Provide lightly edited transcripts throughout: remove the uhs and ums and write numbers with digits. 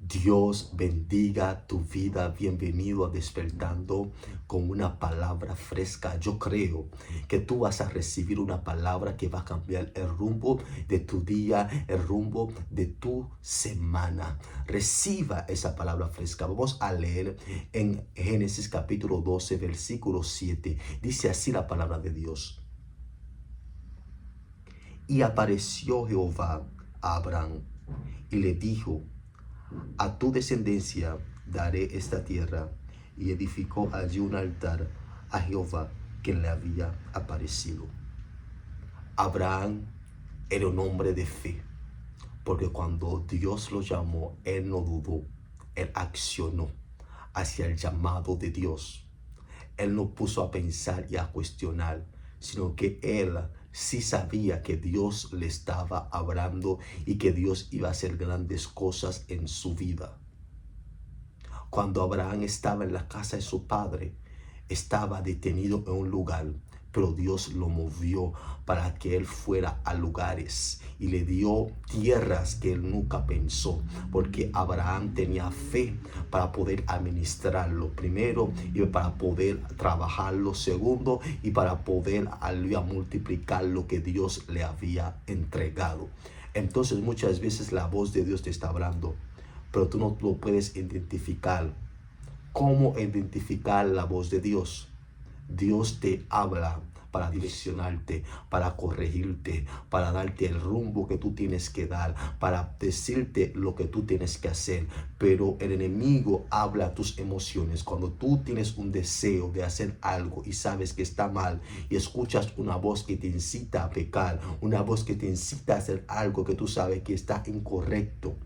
Dios bendiga tu vida. Bienvenido a Despertando con una palabra fresca. Yo creo que tú vas a recibir una palabra que va a cambiar el rumbo de tu día, el rumbo de tu semana. Reciba esa palabra fresca. Vamos a leer en Génesis capítulo 12, versículo 7. Dice así la palabra de Dios. Y apareció Jehová a Abraham y le dijo: a tu descendencia daré esta tierra. Y edificó allí un altar a Jehová que le había aparecido. Abraham era un hombre de fe, porque cuando Dios lo llamó, él no dudó, él accionó hacia el llamado de Dios. Él no puso a pensar y a cuestionar, sino que él sí sabía que Dios le estaba hablando y que Dios iba a hacer grandes cosas en su vida. Cuando Abraham estaba en la casa de su padre, estaba detenido en un lugar, pero Dios lo movió para que él fuera a lugares y le dio tierras que él nunca pensó, porque Abraham tenía fe para poder administrarlo primero, y para poder trabajarlo segundo, y para poder multiplicar lo que Dios le había entregado. Entonces muchas veces la voz de Dios te está hablando, pero tú no lo puedes identificar. ¿Cómo identificar la voz de Dios? Dios te habla para direccionarte, para corregirte, para darte el rumbo que tú tienes que dar, para decirte lo que tú tienes que hacer. Pero el enemigo habla a tus emociones. Cuando tú tienes un deseo de hacer algo y sabes que está mal, y escuchas una voz que te incita a pecar, una voz que te incita a hacer algo que tú sabes que está incorrecto,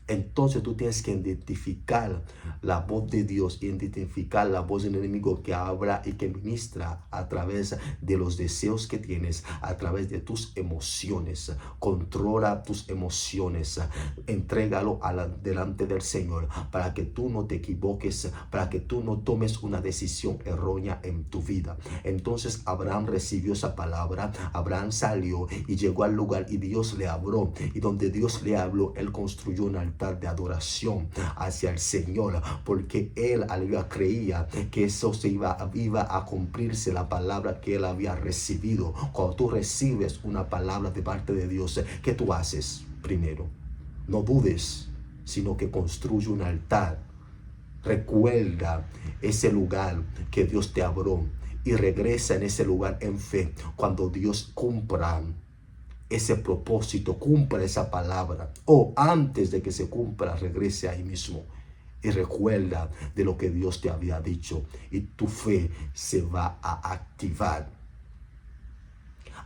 entonces tú tienes que identificar la voz de Dios, identificar la voz del enemigo que habla y que ministra a través de los deseos que tienes, a través de tus emociones. Controla tus emociones, entrégalo delante del Señor para que tú no te equivoques, para que tú no tomes una decisión errónea en tu vida. Entonces Abraham recibió esa palabra, Abraham salió y llegó al lugar y Dios le habló, y donde Dios le habló, él construyó un altar de adoración hacia el Señor, porque él creía que eso iba a cumplirse, la palabra que él había recibido. Cuando tú recibes una palabra de parte de Dios, ¿qué tú haces? Primero, no dudes, sino que construye un altar. Recuerda ese lugar que Dios te abrió y regresa en ese lugar en fe. Cuando Dios cumpla ese propósito, cumpla esa palabra, o antes de que se cumpla, regrese ahí mismo y recuerda de lo que Dios te había dicho, y tu fe se va a activar.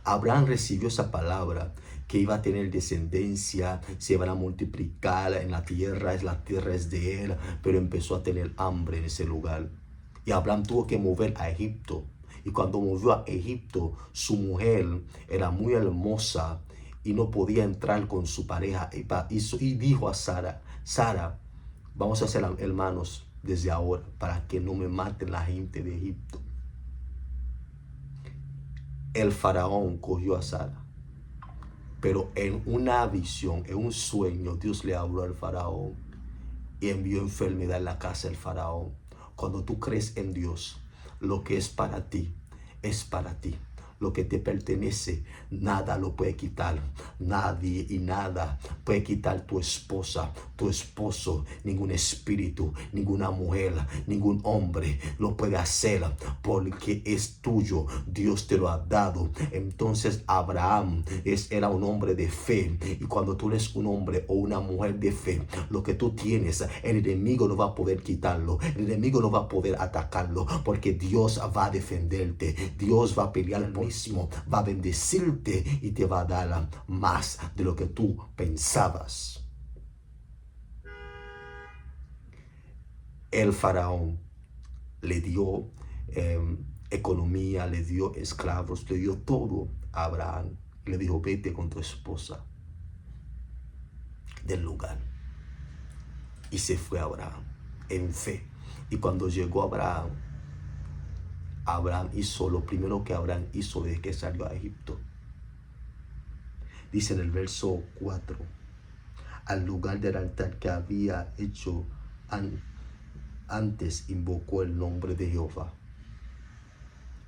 Abraham recibió esa palabra, que iba a tener descendencia, se iban a multiplicar en la tierra es de él, pero empezó a tener hambre en ese lugar. Y Abraham tuvo que mover a Egipto. Y cuando movió a Egipto, su mujer era muy hermosa y no podía entrar con su pareja. Y dijo a Sara: Sara, vamos a ser hermanos desde ahora, para que no me maten la gente de Egipto. El faraón cogió a Sara, pero en una visión, en un sueño, Dios le habló al faraón y envió enfermedad en la casa del faraón. Cuando tú crees en Dios, lo que es para ti, es para ti. Lo que te pertenece, nada lo puede quitar. Nadie y nada puede quitar tu esposa, tu esposo. Ningún espíritu, ninguna mujer, ningún hombre lo puede hacer, porque es tuyo. Dios te lo ha dado. Entonces Abraham era un hombre de fe. Y cuando tú eres un hombre o una mujer de fe, lo que tú tienes, el enemigo no va a poder quitarlo. El enemigo no va a poder atacarlo, porque Dios va a defenderte. Dios va a pelear por mismo, va a bendecirte y te va a dar más de lo que tú pensabas. El faraón le dio economía, le dio esclavos, le dio todo a Abraham. Le dijo: vete con tu esposa del lugar. Y se fue Abraham en fe. Y cuando llegó Abraham hizo lo primero que Abraham hizo desde que salió a Egipto. Dice en el verso 4: al lugar del altar que había hecho antes, invocó el nombre de Jehová.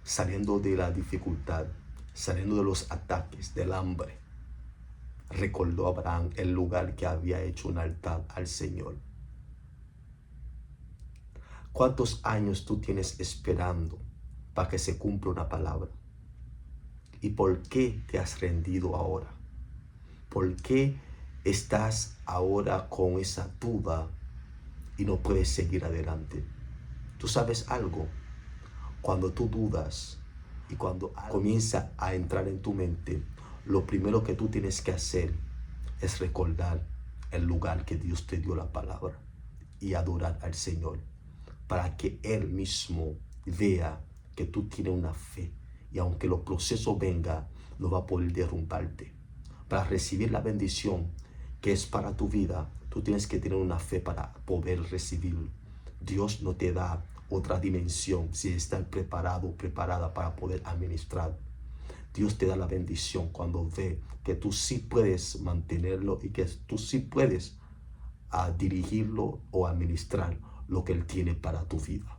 Saliendo de la dificultad, saliendo de los ataques, del hambre, recordó Abraham el lugar que había hecho un altar al Señor. ¿Cuántos años tú tienes esperando para que se cumpla una palabra? ¿Y por qué te has rendido ahora? ¿Por qué estás ahora con esa duda y no puedes seguir adelante? ¿Tú sabes algo? Cuando tú dudas y cuando comienza a entrar en tu mente, lo primero que tú tienes que hacer es recordar el lugar que Dios te dio la palabra y adorar al Señor, para que Él mismo vea que tú tienes una fe, y aunque los procesos vengan, no va a poder derrumbarte. Para recibir la bendición que es para tu vida, tú tienes que tener una fe para poder recibirlo. Dios no te da otra dimensión si estás preparado o preparada para poder administrar. Dios te da la bendición cuando ve que tú sí puedes mantenerlo y que tú sí puedes dirigirlo o administrar lo que Él tiene para tu vida.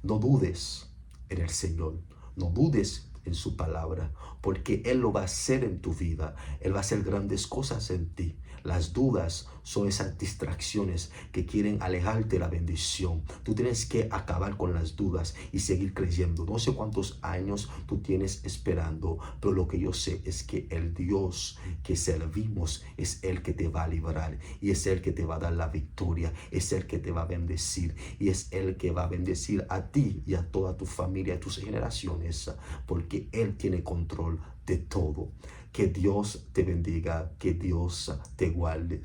No dudes en el Señor, no dudes en su palabra, porque Él lo va a hacer en tu vida. Él va a hacer grandes cosas en ti. Las dudas son esas distracciones que quieren alejarte de la bendición. Tú tienes que acabar con las dudas y seguir creyendo. No sé cuántos años tú tienes esperando, pero lo que yo sé es que el Dios que servimos es el que te va a librar, y es el que te va a dar la victoria, es el que te va a bendecir, y es el que va a bendecir a ti y a toda tu familia, a tus generaciones, porque Él tiene control de todo. Que Dios te bendiga, que Dios te guarde.